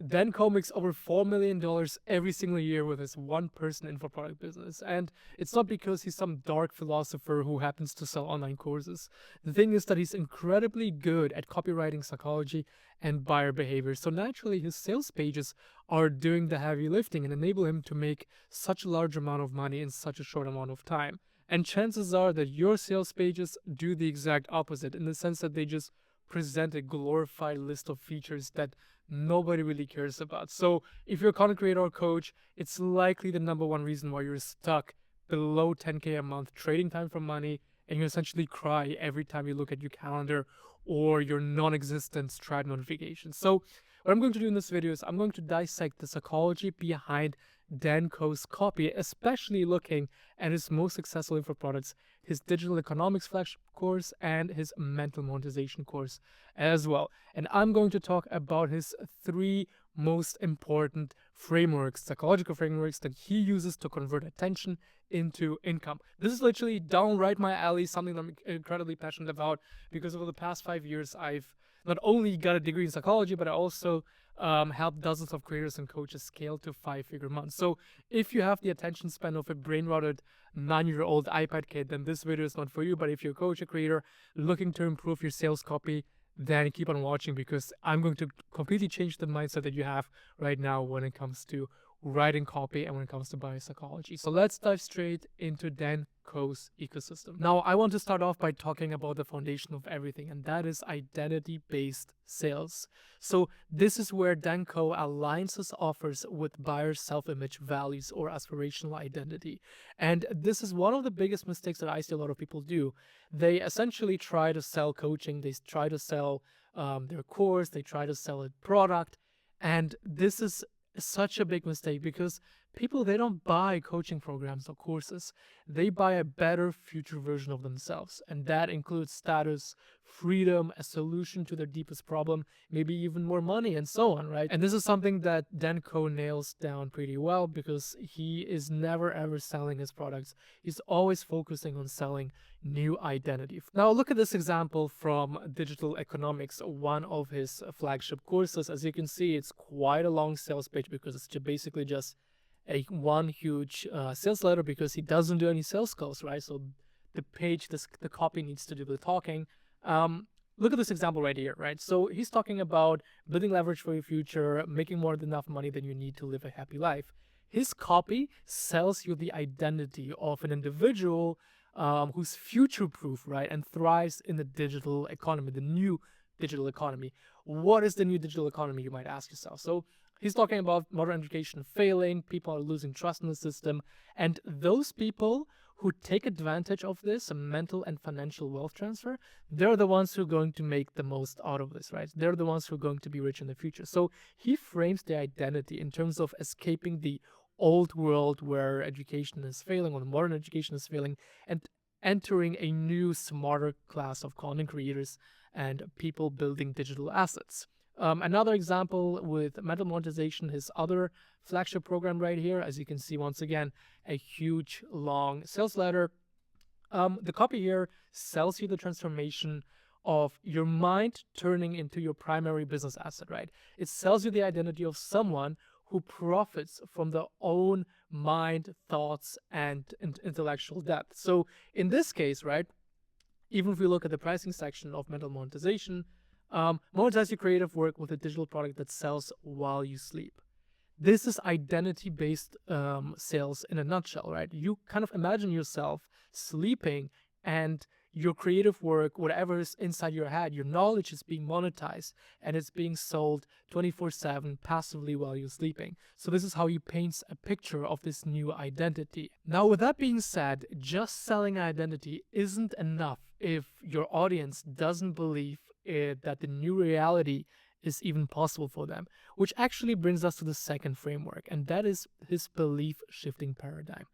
Dan Koe makes over $4 million every single year with his one-person info product business. And it's not because he's some dark philosopher who happens to sell online courses. The thing is that he's incredibly good at copywriting psychology and buyer behavior. So naturally, his sales pages are doing the heavy lifting and enable him to make such a large amount of money in such a short amount of time. And chances are that your sales pages do the exact opposite, in the sense that they just present a glorified list of features that nobody really cares about. So if you're a content creator or coach, it's likely the number one reason why you're stuck below 10K a month, trading time for money, and you essentially cry every time you look at your calendar or your non-existent Stripe notifications. So what I'm going to do in this video is I'm going to dissect the psychology behind Dan Koe's copy, especially looking at his most successful info products, his digital economics flagship course and his mental monetization course as well. And I'm going to talk about his 3 most important frameworks, psychological frameworks that he uses to convert attention into income. This is literally downright my alley, something that I'm incredibly passionate about, because over the past 5 years, I've not only got a degree in psychology, but I also helped dozens of creators and coaches scale to 5-figure months. So if you have the attention span of a brain-rotted 9-year-old iPad kid, then this video is not for you. But if you're a coach or creator looking to improve your sales copy, then keep on watching, because I'm going to completely change the mindset that you have right now when it comes to writing copy and when it comes to buyer psychology. So let's dive straight into Dan Koe's ecosystem. Now, I want to start off by talking about the foundation of everything, and that is identity-based sales. So this is where Dan Koe aligns his offers with buyers' self-image, values, or aspirational identity. And this is one of the biggest mistakes that I see a lot of people do. They essentially try to sell coaching, they try to sell their course, they try to sell a product, and this is such a big mistake, because people, they don't buy coaching programs or courses. They buy a better future version of themselves, and that includes status, freedom, a solution to their deepest problem, maybe even more money, and so on, right? And this is something that Dan Koe nails down pretty well, because he is never ever selling his products. He's always focusing on selling new identity. Now look at this example from Digital Economics, one of his flagship courses. As you can see, it's quite a long sales page, because it's basically just one huge sales letter, because he doesn't do any sales calls, right? So the page, the copy needs to do the talking. Look at this example right here, right? So he's talking about building leverage for your future, making more than enough money than you need to live a happy life. His copy sells you the identity of an individual who's future-proof, right, and thrives in the digital economy, the new digital economy. What is the new digital economy, you might ask yourself? So he's talking about modern education failing, people are losing trust in the system, and those people who take advantage of this mental and financial wealth transfer, they're the ones who are going to make the most out of this, right? They're the ones who are going to be rich in the future. So he frames the identity in terms of escaping the old world where education is failing, or modern education is failing, and entering a new, smarter class of content creators and people building digital assets. Another example with mental monetization, his other flagship program right here, as you can see, once again, a huge, long sales letter. The copy here sells you the transformation of your mind turning into your primary business asset, right? It sells you the identity of someone who profits from their own mind, thoughts, and intellectual depth. So in this case, right, even if we look at the pricing section of mental monetization, monetize your creative work with a digital product that sells while you sleep. This is identity-based sales in a nutshell, right? You kind of imagine yourself sleeping, and your creative work, whatever is inside your head, your knowledge is being monetized, and it's being sold 24/7 passively while you're sleeping. So this is how he paints a picture of this new identity. Now, with that being said, just selling identity isn't enough if your audience doesn't believe that the new reality is even possible for them, which actually brings us to the second framework, and that is his belief shifting paradigm.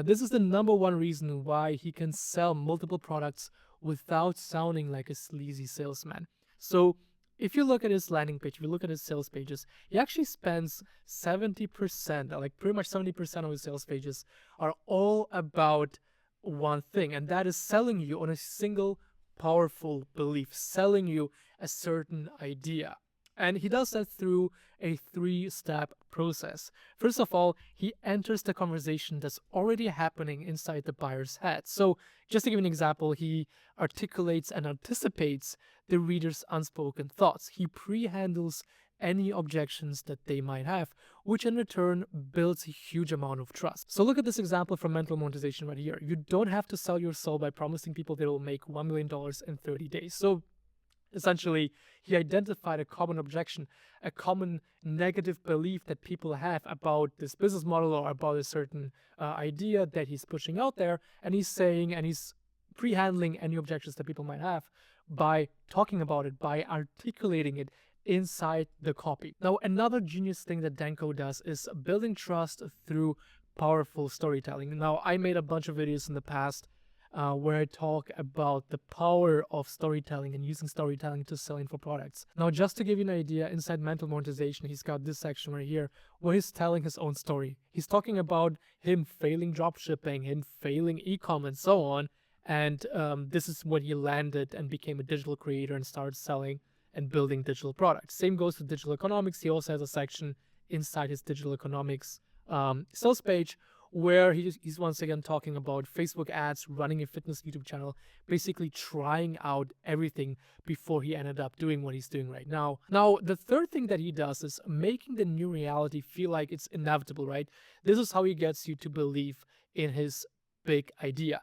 This is the number one reason why he can sell multiple products without sounding like a sleazy salesman. So if you look at his landing page, if you look at his sales pages, he actually spends 70%, like pretty much 70% of his sales pages are all about one thing, and that is selling you on a single powerful belief, selling you a certain idea. And he does that through a 3-step process. First of all, he enters the conversation that's already happening inside the buyer's head. So, just to give an example, he articulates and anticipates the reader's unspoken thoughts. He pre-handles any objections that they might have, which in return builds a huge amount of trust. So look at this example from mental monetization right here. You don't have to sell your soul by promising people they will make $1 million in 30 days. So essentially, he identified a common objection, a common negative belief that people have about this business model or about a certain idea that he's pushing out there, and he's saying, and he's pre-handling any objections that people might have by talking about it, by articulating it inside the copy. Now, another genius thing that Dan Koe does is building trust through powerful storytelling. Now, I made a bunch of videos in the past where I talk about the power of storytelling and using storytelling to sell info products. Now, just to give you an idea, inside mental monetization, he's got this section right here where he's telling his own story. He's talking about him failing dropshipping, him failing e-com, and so on. And this is when he landed and became a digital creator and started selling and building digital products. Same goes to digital economics. He also has a section inside his digital economics sales page where he's once again talking about Facebook ads, running a fitness YouTube channel, basically trying out everything before he ended up doing what he's doing right now. Now, the third thing that he does is making the new reality feel like it's inevitable, right? This is how he gets you to believe in his big idea.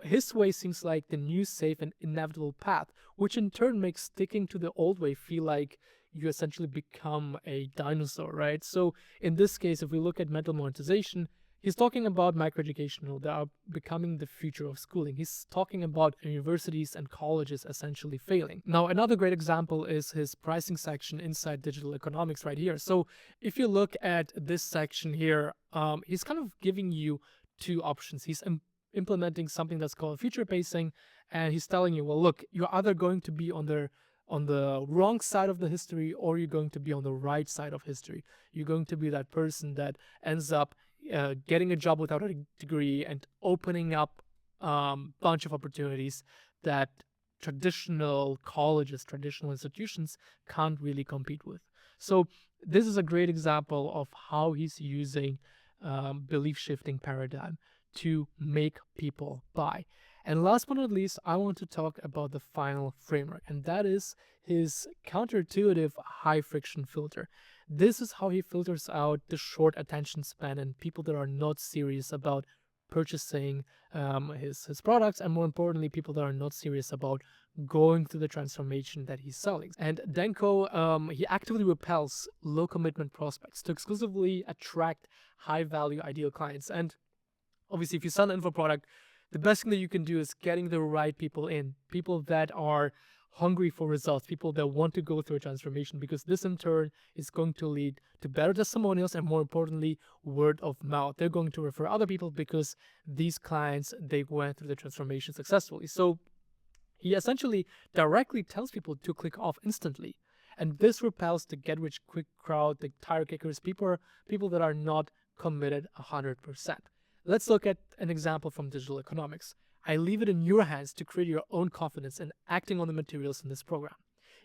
His way seems like the new, safe, and inevitable path, which in turn makes sticking to the old way feel like you essentially become a dinosaur, right? So in this case, if we look at mental monetization, he's talking about microeducational that are becoming the future of schooling. He's talking about universities and colleges essentially failing. Now, another great example is his pricing section inside digital economics right here. So if you look at this section here, he's kind of giving you two options. He's implementing something that's called future pacing, and he's telling you, well, look, you're either going to be on the wrong side of the history, or you're going to be on the right side of history. You're going to be that person that ends up getting a job without a degree and opening up bunch of opportunities that traditional colleges, traditional institutions can't really compete with. So this is a great example of how he's using belief shifting paradigm to make people buy. And last but not least, I want to talk about the final framework, and that is his counterintuitive high friction filter. This is how he filters out the short attention span and people that are not serious about purchasing his products, and more importantly, people that are not serious about going through the transformation that he's selling. And Dan Koe, he actively repels low commitment prospects to exclusively attract high value ideal clients. And obviously, if you sell an info product, the best thing that you can do is getting the right people in, people that are hungry for results, people that want to go through a transformation, because this in turn is going to lead to better testimonials and, more importantly, word of mouth. They're going to refer other people because these clients, they went through the transformation successfully. So he essentially directly tells people to click off instantly. And this repels the get-rich-quick crowd, the tire kickers, people that are not committed 100%. Let's look at an example from digital economics. I leave it in your hands to create your own confidence in acting on the materials in this program.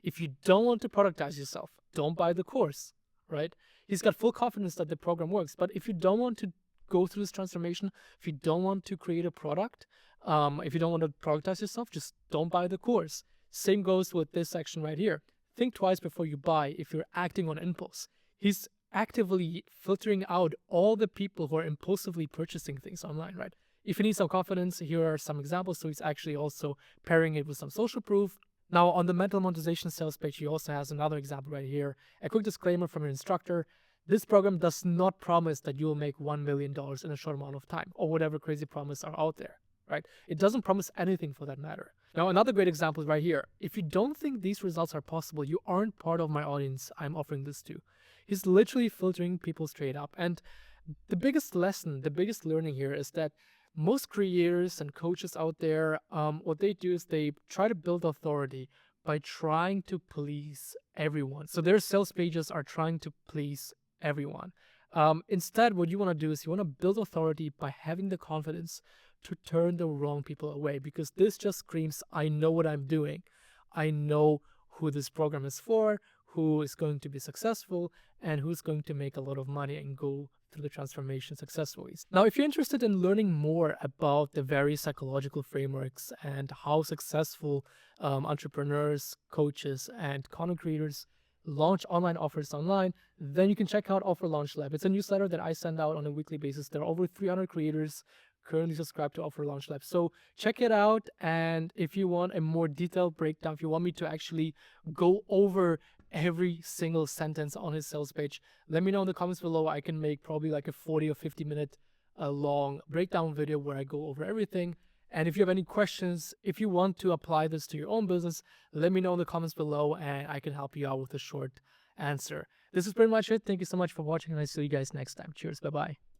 If you don't want to productize yourself, don't buy the course, right? He's got full confidence that the program works, but if you don't want to go through this transformation, if you don't want to create a product, if you don't want to productize yourself, just don't buy the course. Same goes with this section right here. Think twice before you buy if you're acting on impulse. He's actively filtering out all the people who are impulsively purchasing things online, right? If you need some confidence, here are some examples. So he's actually also pairing it with some social proof. Now, on the mental monetization sales page, he also has another example right here. A quick disclaimer from an instructor. This program does not promise that you will make $1 million in a short amount of time, or whatever crazy promise are out there, right? It doesn't promise anything for that matter. Now, another great example is right here. If you don't think these results are possible, you aren't part of my audience I'm offering this to. He's literally filtering people straight up. And the biggest lesson, the biggest learning here is that most creators and coaches out there, what they do is they try to build authority by trying to please everyone. So their sales pages are trying to please everyone. Instead, what you want to do is you want to build authority by having the confidence to turn the wrong people away, because this just screams, I know what I'm doing. I know who this program is for, who is going to be successful and who's going to make a lot of money and go through the transformation successfully. Now, if you're interested in learning more about the various psychological frameworks and how successful entrepreneurs, coaches, and content creators launch online offers online, then you can check out Offer Launch Lab. It's a newsletter that I send out on a weekly basis. There are over 300 creators currently subscribed to Offer Launch Lab. So check it out. And if you want a more detailed breakdown, if you want me to actually go over every single sentence on his sales page, let me know in the comments below. I can make probably like a 40 or 50-minute long breakdown video where I go over everything. And if you have any questions, if you want to apply this to your own business, let me know in the comments below and I can help you out with a short answer. This is pretty much it. Thank you so much for watching and I'll see you guys next time. Cheers. Bye-bye.